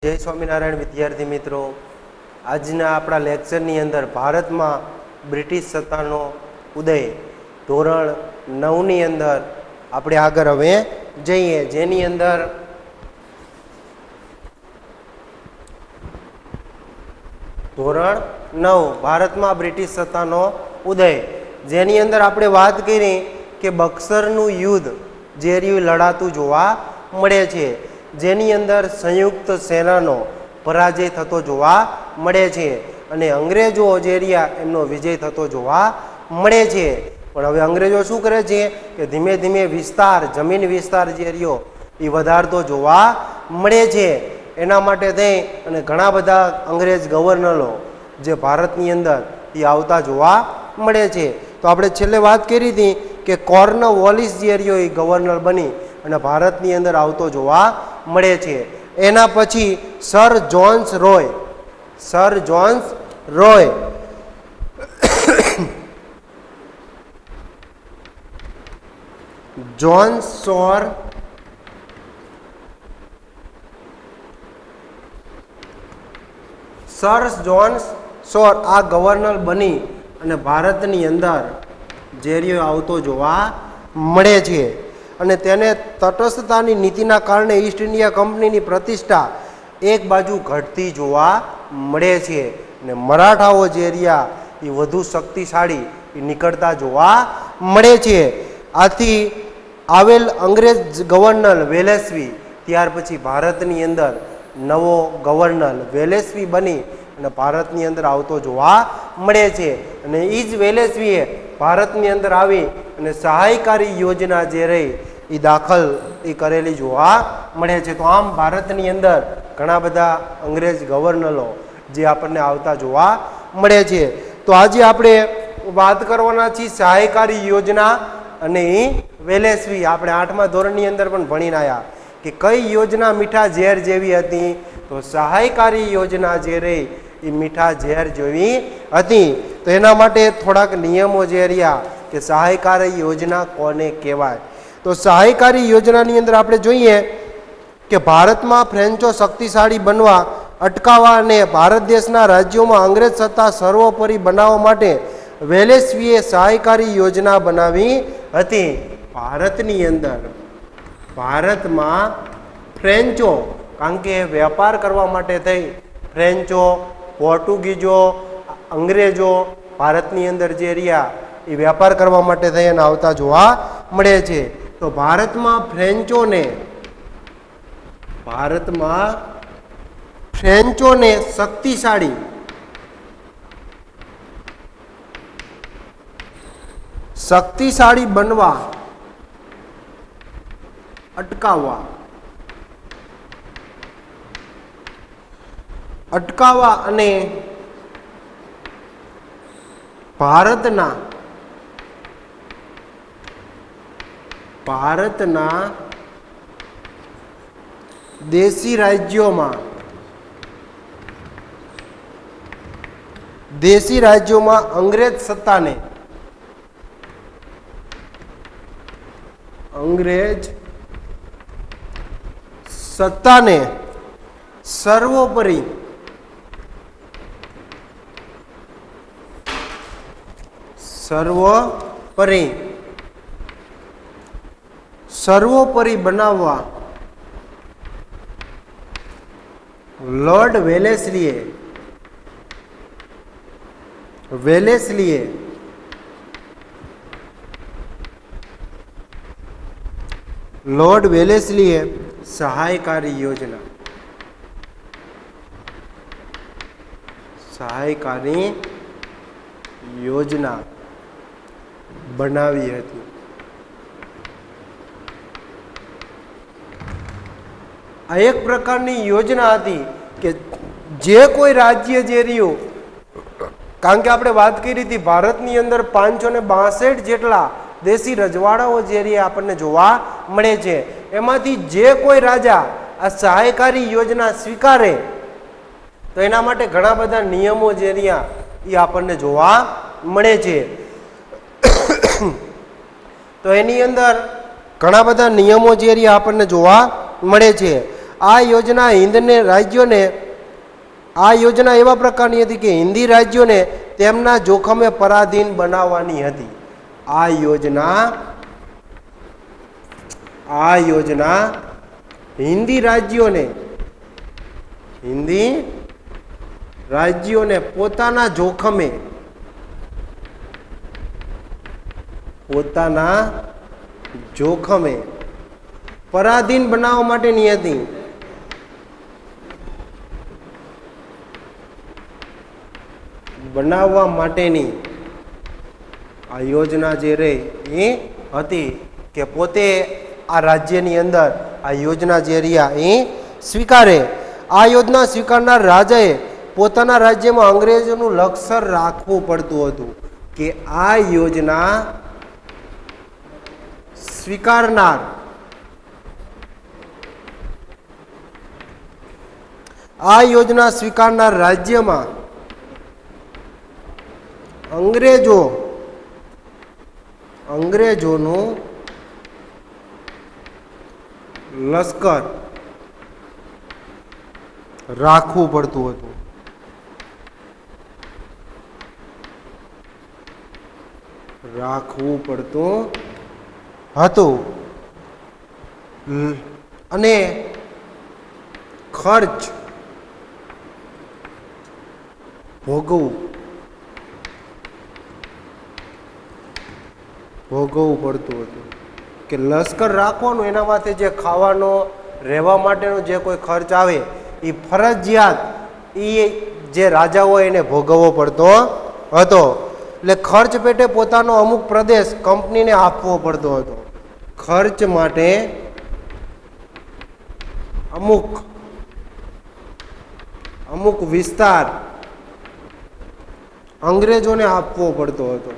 જય સ્વામિનારાયણ વિદ્યાર્થી મિત્રો, આજના આપણા લેક્ચરની અંદર ભારતમાં બ્રિટિશ સત્તાનો ઉદય ધોરણ 9ની અંદર આપણે આગળ હવે જઈએ, જેની અંદર ધોરણ 9 ભારતમાં બ્રિટિશ સત્તાનો ઉદય, જેની અંદર આપણે વાત કરી કે બક્સરનું યુદ્ધ જે રહ્યું લડાતું જોવા મળે છે, જેની અંદર સંયુક્ત સેનાનો પરાજય થતો જોવા મળે છે અને અંગ્રેજો જે રહ્યા એમનો વિજય થતો જોવા મળે છે. પણ હવે અંગ્રેજો શું કરે છે કે ધીમે ધીમે વિસ્તાર, જમીન વિસ્તાર જે રહ્યો એ વધારતો જોવા મળે છે. એના માટે થઈ અને ઘણા બધા અંગ્રેજ ગવર્નરો જે ભારતની અંદર એ આવતા જોવા મળે છે. તો આપણે છેલ્લે વાત કરી હતી કે કોર્નવોલિસ જે રહ્યો એ ગવર્નર બની અને ભારતની અંદર આવતો જોવા મળે છે. એના પછી sir Jones Roy sir Jones સોર આ ગવર્નર બની અને ભારતની અંદર જેરિયો આવતો જોવા મળે છે અને તેને તટસ્થતાની નીતિના કારણે ઈસ્ટ ઇન્ડિયા કંપનીની પ્રતિષ્ઠા એક બાજુ ઘટતી જોવા મળે છે અને મરાઠાઓ જે રહ્યા એ વધુ શક્તિશાળી નીકળતા જોવા મળે છે. આથી આવેલ અંગ્રેજ ગવર્નર વેલેસ્લી ત્યાર પછી ભારતની અંદર નવો ગવર્નર વેલેસ્લી બની અને ભારતની અંદર આવતો જોવા મળે છે અને એ જ વેલેસ્લીએ ભારતની અંદર આવી અને સહાયકારી યોજના જે રહી એ દાખલ કરેલી જોવા મળે છે. તો આમ ભારતની અંદર ઘણા બધા અંગ્રેજ ગવર્નરો જે આપણને આવતા જોવા મળે છે. તો આજે આપણે વાત કરવાના છીએ સહાયકારી યોજના અને એ વેલેસ્લી આપણે 8મા ધોરણની અંદર પણ ભણીને આવ્યા કે કઈ યોજના મીઠા ઝેર જેવી હતી. તો સહાયકારી યોજના જે રહી એ મીઠા ઝેર જેવી હતી. તો એના માટે થોડાક નિયમો જે રહ્યા કે સહાયકારી યોજના કોને કહેવાય. તો સહાયકારી યોજનાની અંદર આપણે જોઈએ કે ભારતમાં ફ્રેન્ચો શક્તિશાળી બનવા અટકાવવા અને ભારત દેશના રાજ્યોમાં અંગ્રેજ સત્તા સર્વોપરી બનાવવા માટે વેલેસ્લીએ સહાયકારી યોજના બનાવી હતી. ભારતની અંદર ભારતમાં ફ્રેન્ચો, કારણ કે વેપાર કરવા માટે થઈ ફ્રેન્ચો, પોર્ટુગીઝો, અંગ્રેજો ભારતની અંદર જે રહ્યા એ વેપાર કરવા માટે થઈ અને આવતા જોવા મળે છે. તો ભારતમાં ફ્રેન્ચોને શક્તિશાળી બનવા અટકાવવા અને ભારતના દેશી રાજ્યોમાં અંગ્રેજ સત્તાને સર્વોપરી બનાવવા લોર્ડ વેલેસ્લીએ સહાયકારી યોજના બનાવી હતી. આ એક પ્રકારની યોજના હતી કે જે કોઈ રાજ્ય જે રહ્યું, કારણ કે આપણે વાત કરી હતી ભારતની અંદર 562 જેટલા દેશી રજવાડાઓ જે રહ્યા આપણને જોવા મળે છે. એમાંથી જે કોઈ રાજા આ સહાયકારી યોજના સ્વીકારે તો એના માટે ઘણા બધા નિયમો જે રહ્યા એ આપણને જોવા મળે છે. તો એની અંદર ઘણા બધા નિયમો જે રહ્યા આપણને જોવા મળે છે. આ યોજના હિંદને રાજ્યોને આ યોજના એવા પ્રકારની હતી કે હિન્દી રાજ્યોને તેમના જોખમે પરાધીન બનાવવાની હતી. આ યોજના હિન્દી રાજ્યોને પોતાના જોખમે પરાધીન બનાવવા માટેની હતી. બનાવવા માટેની આ યોજના જે રહી એ હતી કે પોતે આ રાજ્યની અંદર આ યોજના જે રહ્યા એ સ્વીકારે. આ યોજના સ્વીકારનાર રાજાએ પોતાના રાજ્યમાં અંગ્રેજોનું લક્ષર રાખવું પડતું હતું કે આ યોજના સ્વીકારનાર રાજ્યમાં અંગ્રેજોનું લશ્કર રાખવું પડતું હતું. અને ખર્ચ ભોગવવું પડતું હતું કે લશ્કર રાખવાનું એના માટે જે ખાવાનો રહેવા માટેનો જે કોઈ ખર્ચ આવે એ ફરજિયાત એ જે રાજા હોય એને ભોગવવો પડતો હતો. એટલે ખર્ચ પેટે પોતાનો અમુક પ્રદેશ કંપનીને આપવો પડતો હતો. ખર્ચ માટે અમુક વિસ્તાર અંગ્રેજોને આપવો પડતો હતો.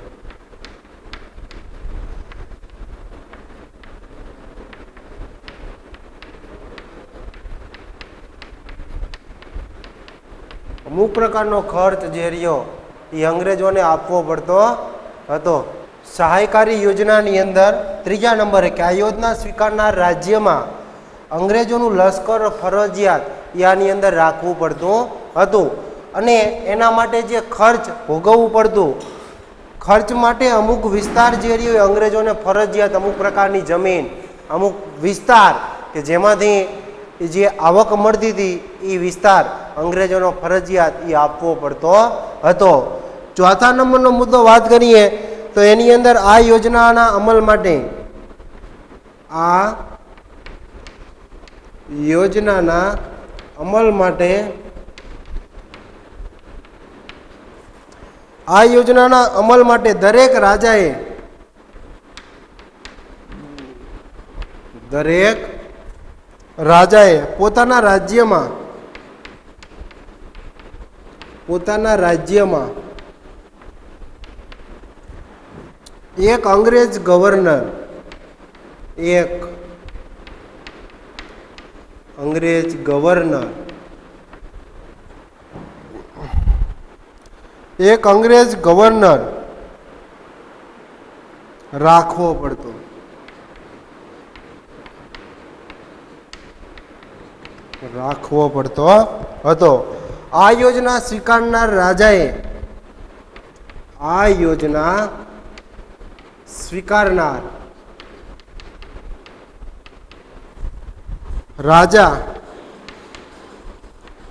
અમુક પ્રકારનો ખર્ચ જે રહ્યો એ અંગ્રેજોને આપવો પડતો હતો. સહાયકારી યોજનાની અંદર ત્રીજા નંબરે કે આ યોજના સ્વીકારનાર રાજ્યમાં અંગ્રેજોનું લશ્કર ફરજિયાત આની અંદર રાખવું પડતું હતું અને એના માટે જે ખર્ચ ભોગવવું પડતું, ખર્ચ માટે અમુક વિસ્તાર જે રહ્યો અંગ્રેજોને ફરજિયાત અમુક પ્રકારની જમીન, અમુક વિસ્તાર કે જેમાંથી જે આવક મળતી હતી એ વિસ્તાર અંગ્રેજોનો ફરજિયાત એ આપવો પડતો હતો. ચોથા નંબરનો મુદ્દો વાત કરીએ તો એની અંદર આ યોજનાના અમલ માટે આ યોજનાના અમલ માટે દરેક રાજાએ પોતાના રાજ્યમાં એક અંગ્રેજ ગવર્નર રાખવો પડતો. હતો. આ યોજના સ્વીકારનાર રાજા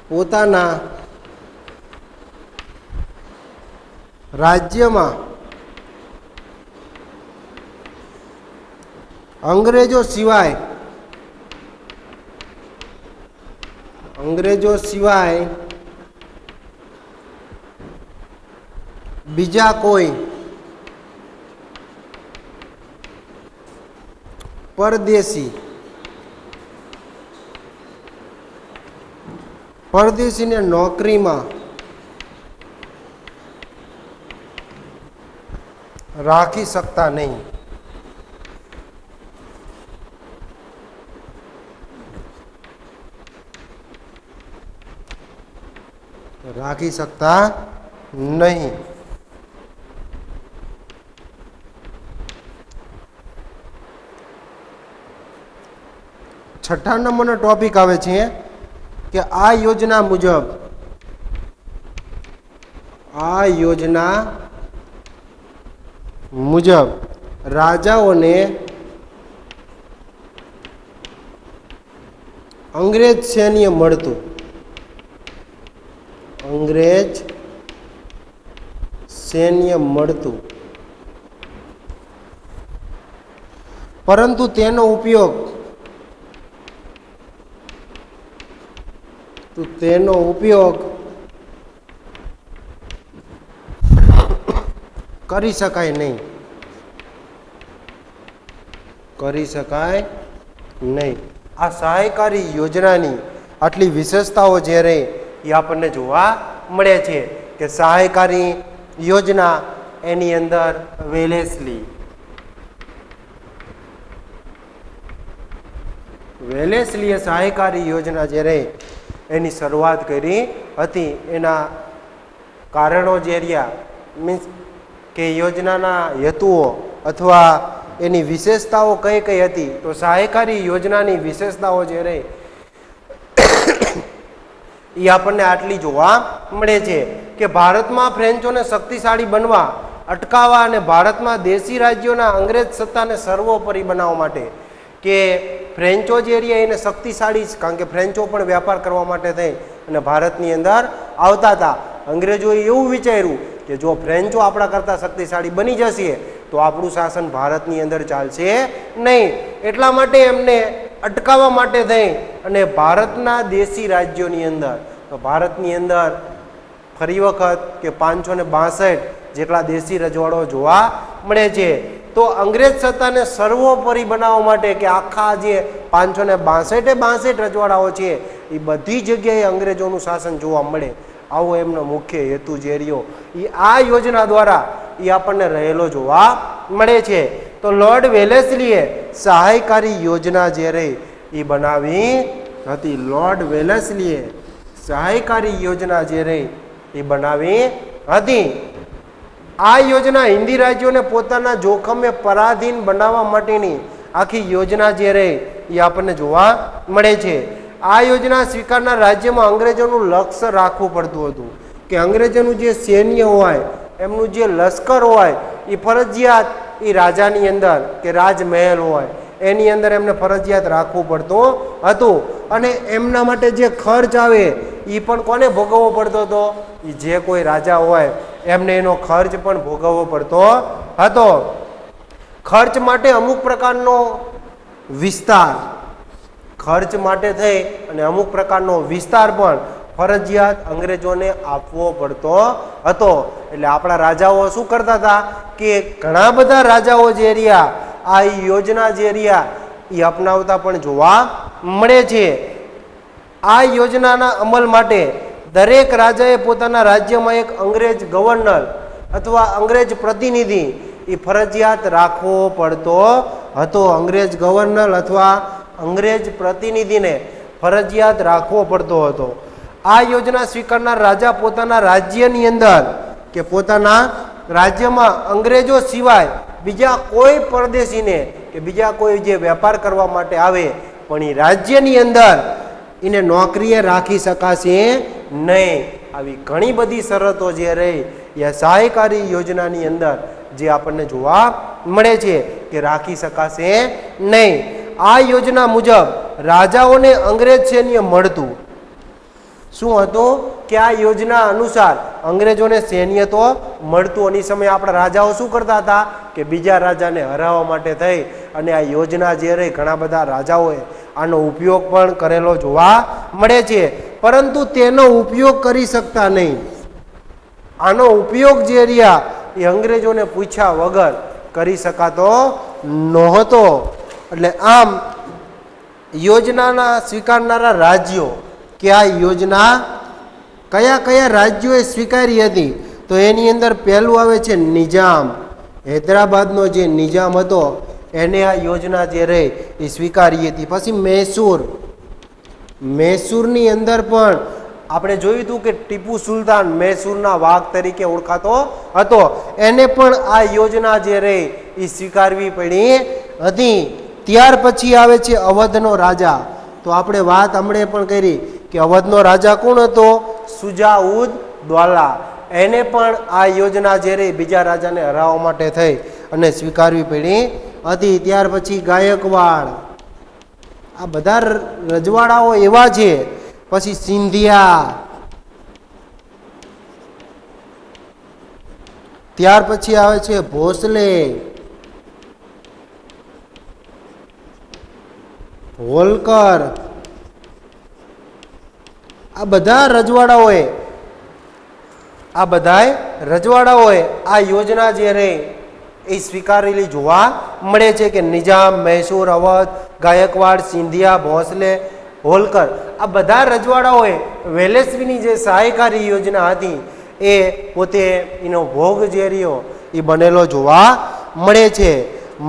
પોતાના રાજ્યમાં અંગ્રેજો સિવાય બીજા કોઈ પરદેશીને નોકરીમાં રાખી શકતા નહીં. 6 નંબરનો ટોપિક આવે છે કે આ યોજના મુજબ રાજાઓને અંગ્રેજ સૈન્ય મળતું, પરંતુ તેનો ઉપયોગ કરી શકાય નહીં, આ સહાયકારી યોજનાની આટલી વિશેષતાઓ જે રહી એ આપણને જોવા મળે છે કે સહાયકારી યોજના એની અંદર વેલેસ્લીએ સહાયકારી યોજના જે રહી એની શરૂઆત કરી હતી. એના કારણો જે રહ્યા મીન્સ કે યોજનાના હેતુઓ અથવા એની વિશેષતાઓ કઈ કઈ હતી, તો સહાયકારી યોજનાની વિશેષતાઓ જે રહી એ આપણને આટલી જોવા મળે છે કે ભારતમાં ફ્રેન્ચોને શક્તિશાળી બનવા અટકાવવા અને ભારતમાં દેશી રાજ્યોના અંગ્રેજ સત્તાને સર્વોપરી બનાવવા માટે કે ફ્રેન્ચો જે રહ્યા એને શક્તિશાળી, કારણ કે ફ્રેન્ચો પણ વ્યાપાર કરવા માટે થઈ અને ભારતની અંદર આવતા હતા. અંગ્રેજોએ એવું વિચાર્યું કે જો ફ્રેન્ચો આપણા કરતાં શક્તિશાળી બની જશે તો આપણું શાસન ભારતની અંદર ચાલશે નહીં. એટલા માટે એમને અટકાવવા માટે થઈ અને ભારતના દેશી રાજ્યોની અંદર, તો ભારતની અંદર ફરી વખત કે 562 જેટલા દેશી રજવાડો જોવા મળે છે. તો અંગ્રેજ સત્તાને સર્વોપરી બનાવવા માટે કે આખા જે 562 રજવાડાઓ છે એ બધી જગ્યાએ અંગ્રેજોનું શાસન જોવા મળે, આવો એમનો મુખ્ય હેતુ જે રહ્યો એ આ યોજના દ્વારા એ આપણને રહેલો જોવા મળે છે. તો લોર્ડ વેલેસ્લીએ સહાયકારી યોજના જે રહી એ બનાવી હતી. લોર્ડ વેલેસ્લીએ સહાયકારી યોજના જે રહી એ બનાવી હતી. આ યોજના હિન્દી રાજ્યોને પોતાના જોખમે પરાધીન બનાવવા માટેની આખી યોજના જે રહી એ આપણને જોવા મળે છે. આ યોજના સ્વીકારનાર રાજ્યમાં અંગ્રેજોનું લક્ષ્ય રાખવું પડતું હતું કે અંગ્રેજોનું જે સૈન્ય હોય, એમનું જે લશ્કર હોય એ ફરજિયાત એ રાજાની અંદર કે રાજમહેલ હોય એની અંદર એમને ફરજિયાત રાખવું પડતું હતું. અને એમના માટે જે ખર્ચ આવે એ પણ કોને ભોગવવો પડતો હતો? એ જે કોઈ રાજા હોય એમને એનો ખર્ચ પણ ભોગવવો પડતો હતો. ખર્ચ માટે અમુક પ્રકારનો વિસ્તાર, ખર્ચ માટે થઈ અને અમુક પ્રકારનો વિસ્તાર પણ ફરજિયાત અંગ્રેજોને આપવો પડતો હતો. એટલે આપણા રાજાઓ શું કરતા હતા કે ઘણા બધા રાજાઓ જે રહ્યા આ યોજના જે રહ્યા એ અપનાવતા પણ જોવા મળે છે. આ યોજનાના અમલ માટે દરેક રાજાએ પોતાના રાજ્યમાં એક અંગ્રેજ ગવર્નર અથવા અંગ્રેજ પ્રતિનિધિ એ ફરજિયાત રાખવો પડતો હતો. અંગ્રેજ ગવર્નર અથવા અંગ્રેજ પ્રતિનિધિને ફરજિયાત રાખવો પડતો હતો. આ યોજના સ્વીકારનાર રાજા પોતાના રાજ્યની અંદર કે પોતાના રાજ્યમાં અંગ્રેજો સિવાય બીજા કોઈ પરદેશીને કે બીજા કોઈ જે વેપાર કરવા માટે આવે પણ એ રાજ્યની અંદર એને નોકરીએ રાખી શકાશે નહીં. આવી ઘણી બધી શરતો જે રહી એ સહાયકારી યોજનાની અંદર જે આપણને જોવા મળે છે કે રાખી શકાશે નહીં. આ યોજના મુજબ રાજાઓને અંગ્રેજ સૈન્ય મળતું. શું હતું કે આ યોજના અનુસાર અંગ્રેજોને સૈન્ય તો મળતું. અને સમયે આપણા રાજાઓ શું કરતા હતા કે બીજા રાજાને હરાવવા માટે થઈ અને આ યોજના જે રહી ઘણા બધા રાજાઓએ આનો ઉપયોગ પણ કરેલો જોવા મળે છે, પરંતુ તેનો ઉપયોગ કરી શકતા નહીં. આનો ઉપયોગ જે રહ્યા એ અંગ્રેજોને પૂછ્યા વગર કરી શકાતો નહોતો. એટલે આમ યોજનાના સ્વીકારનારા રાજ્યો કે આ યોજના કયા કયા રાજ્યોએ સ્વીકારી હતી, તો એની અંદર પહેલું આવે છે નિજામ. હૈદરાબાદનો જે નિજામ હતો એને આ યોજના જે રહી એ સ્વીકારી હતી. પછી મૈસૂરની અંદર પણ આપણે જોયું હતું કે ટીપુ સુલતાન મૈસૂરના વાઘ તરીકે ઓળખાતો હતો, એને પણ આ યોજના જે રહી એ સ્વીકારવી પડી હતી. ત્યાર પછી આવે છે અવધનો રાજા. તો આપણે વાત હમણે પણ કરી કે અવધનો રાજા કોણ હતો? સુજા-ઉદ દૌલા. એને પણ આ યોજના જે રહી બીજા રાજાને હરાવવા માટે થઈ અને સ્વીકારવી પડી હતી. ત્યાર પછી ગાયકવાડ, આ બધા રજવાડાઓ એવા છે. પછી સિંધિયા, ત્યાર પછી આવે છે ભોસલે, હોલકર. આ બધા રજવાડાઓએ આ યોજના જે રહી એ સ્વીકારેલી જોવા મળે છે કે નિજામ, મૈસૂર, અવધ, ગાયકવાડ, સિંધિયા, ભોસલે, હોલકર આ બધા રજવાડાઓએ વેલેસ્લીની જે સહાયકારી યોજના હતી એ પોતે એનો ભોગ જે રહ્યો એ બનેલો જોવા મળે છે.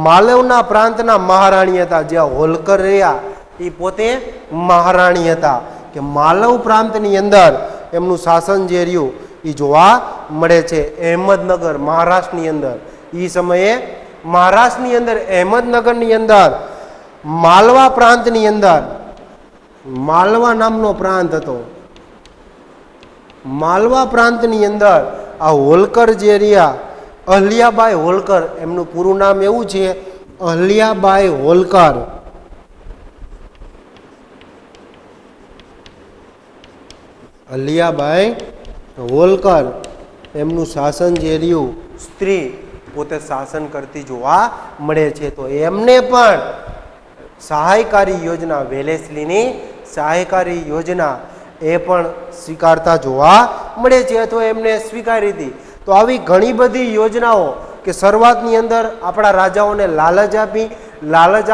માલવના પ્રાંતના મહારાણી હતા જ્યાં હોલકર રહ્યા એ પોતે મહારાણી હતા કે માલવ પ્રાંતની અંદર એમનું શાસન જે રહ્યું એ જોવા મળે છે. અહેમદનગર મહારાષ્ટ્રની અંદર એ સમયે મહારાષ્ટ્રની અંદર અહેમદનગરની અંદર માલવા પ્રાંતની અંદર માલવા નામનો પ્રાંત હતો. માલવા પ્રાંતની અંદર આ હોલકર જે રહ્યા અહલ્યાબાઈ હોલકર, એમનું પૂરું નામ એવું છે અહલ્યાબાઈ હોલકર. અહલ્યાબાઈ હોલકર એમનું શાસન જે રહ્યું સ્ત્રી પોતે શાસન કરતી જોવા મળે છે. તો એમને પણ સહાયકારી યોજના, વેલેસ્લીની સહાયકારી યોજના એ પણ સ્વીકારતા જોવા મળે છે અથવા એમને સ્વીકારી હતી. તો આવી ઘણી બધી યોજનાઓ કે શરૂઆતની અંદર આપણા રાજાઓને લાલચ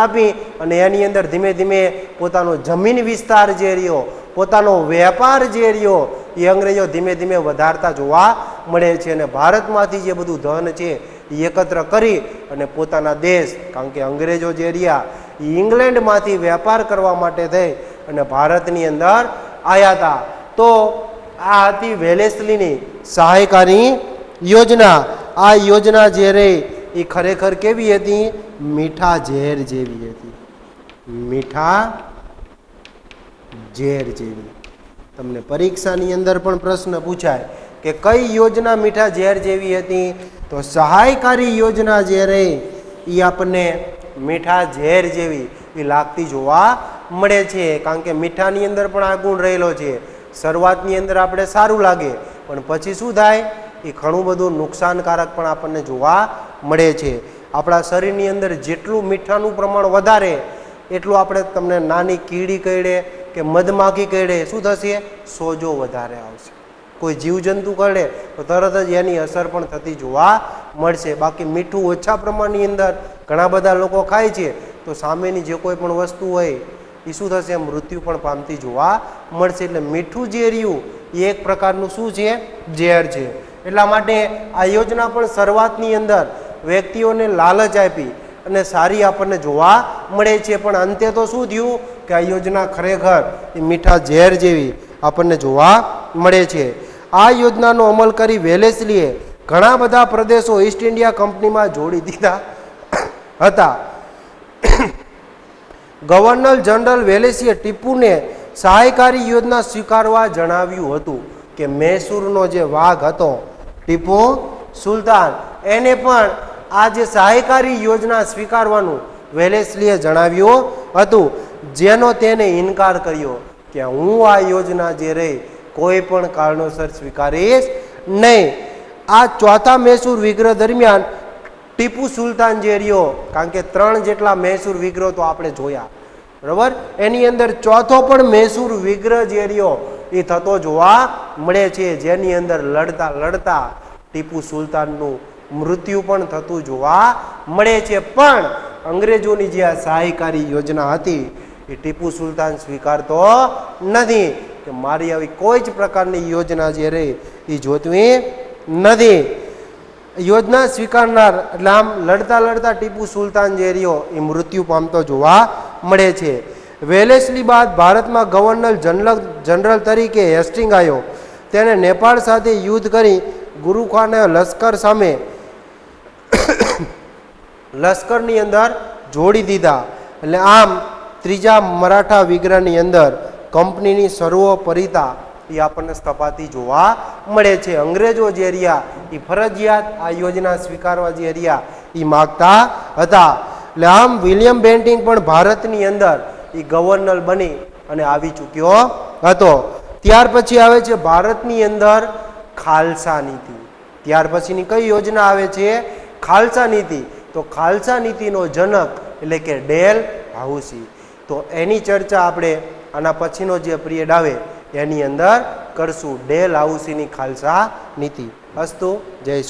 આપી અને એની અંદર ધીમે ધીમે પોતાનો જમીન વિસ્તાર જે રહ્યો, પોતાનો વેપાર જે રહ્યો એ અંગ્રેજો ધીમે ધીમે વધારતા જોવા મળે છે. અને ભારતમાંથી જે બધું ધન છે એ એકત્ર કરી અને પોતાના દેશ, કારણ કે અંગ્રેજો જે રહ્યા એ ઇંગ્લેન્ડમાંથી વેપાર કરવા માટે થઈ અને ભારતની અંદર આવ્યા હતા. તો આ હતી વેલેસ્લીની સહાયકારી યોજના. આ યોજના જે રહી એ ખરેખર કેવી હતી? મીઠા ઝેર જેવી હતી. મીઠા ઝેર જેવી. તમને પરીક્ષાની અંદર પણ પ્રશ્ન પૂછાય કે કઈ યોજના મીઠા ઝેર જેવી હતી? તો સહાયકારી યોજના જે રહી એ આપણને મીઠા ઝેર જેવી એ લાગતી જોવા મળે છે. કારણ કે મીઠાની અંદર પણ આ ગુણ રહેલો છે. શરૂઆતની અંદર આપણે સારું લાગે પણ પછી શું થાય? એ ઘણું બધું નુકસાનકારક પણ આપણને જોવા મળે છે. આપણા શરીરની અંદર જેટલું મીઠાનું પ્રમાણ વધારે એટલું આપણે તમને નાની કીડી કરડે કે મધમાખી કરડે શું થશે? સોજો વધારે આવશે. કોઈ જીવજંતુ કરડે તો તરત જ એની અસર પણ થતી જોવા મળશે. બાકી મીઠું ઓછા પ્રમાણની અંદર ઘણા બધા લોકો ખાય છે તો સામેની જે કોઈ પણ વસ્તુ હોય એ શું થશે? મૃત્યુ પણ પામતી જોવા મળશે. એટલે મીઠું જે રહ્યું એ એક પ્રકારનું શું છે? ઝેર છે. એટલા માટે આ યોજના પણ શરૂઆતની અંદર વ્યક્તિઓને લાલચ આપી અને સારી આપણને જોવા મળે છે. પણ અંતે તો શું થયું કે આ યોજના ખરેખર એ મીઠા ઝેર જેવી આપણને જોવા મળે છે. આ યોજનાનો અમલ કરી વેલેસ્લીએ ઘણા બધા પ્રદેશો ઈસ્ટ ઇન્ડિયા કંપનીમાં જોડી દીધા હતા. ગવર્નર જનરલ વેલેસ્લીએ ટીપુને સહાયકારી યોજના સ્વીકારવા જણાવ્યું હતું કે મૈસૂરનો જે વાઘ હતો ટીપુ સુલતાન એને પણ આ જે સહાયકારી યોજના સ્વીકારવાનું વેલેસ્લીએ જણાવ્યું હતું, જેનો તેને ઇનકાર કર્યો કે હું આ યોજના જે રહી કોઈ પણ કારણોસર સ્વીકારીશ નહીં. આ ચોથા મૈસૂર વિગ્રહ દરમિયાન ટીપુ સુલતાન જે રહ્યો, કારણ કે 3 જેટલા મૈસૂર વિગ્રહ તો આપણે જોયા બરાબર, એની અંદર ચોથો પણ મૈસૂર વિગ્રહ જે રહ્યો એ થતો જોવા મળે છે, જેની અંદર લડતા ટીપુ સુલતાનનું મૃત્યુ પણ થતું જોવા મળે છે. પણ અંગ્રેજોની જે આ સહાયકારી યોજના હતી એ ટીપુ સુલતાન સ્વીકારતો નથી કે મારી આવી કોઈ જ પ્રકારની યોજના જે રહી એ જોતવી નથી. યોજના સ્વીકારનાર એટલે આમ લડતા ટીપુ સુલતાન જે રહ્યો એ મૃત્યુ પામતો જોવા મળે છે. વેલેસ્લી બાદ ભારતમાં ગવર્નર જનરલ તરીકે હેસ્ટિંગ આવ્યો. તેણે નેપાળ સાથે યુદ્ધ કરી ગુરુખાને લશ્કર સામે લશ્કરની અંદર જોડી દીધા. એટલે આમ ત્રીજા મરાઠા વિગ્રહની અંદર કંપનીની સર્વોપરિતા એ આપણને સ્થપાતી જોવા મળે છે. અંગ્રેજો જે રહ્યા એ ફરજિયાત આ યોજના સ્વીકારવા જે રહ્યા એ માગતા હતા. એટલે આમ વિલિયમ બેન્ટિંગ પણ ભારતની અંદર એ ગવર્નર બની અને આવી ચૂક્યો હતો. ત્યાર પછી આવે છે ભારતની અંદર ખાલસા નીતિ. ત્યાર પછીની કઈ યોજના આવે છે? ખાલસા નીતિ. તો ખાલસા નીતિનો જનક એટલે કે ડેલ હાઉસી. તો એની ચર્ચા આપણે આના પછીનો જે પિરિયડ આવે એની અંદર કરશું. ડેલ હાઉસીની ખાલસા નીતિ. અસ્તુ. જય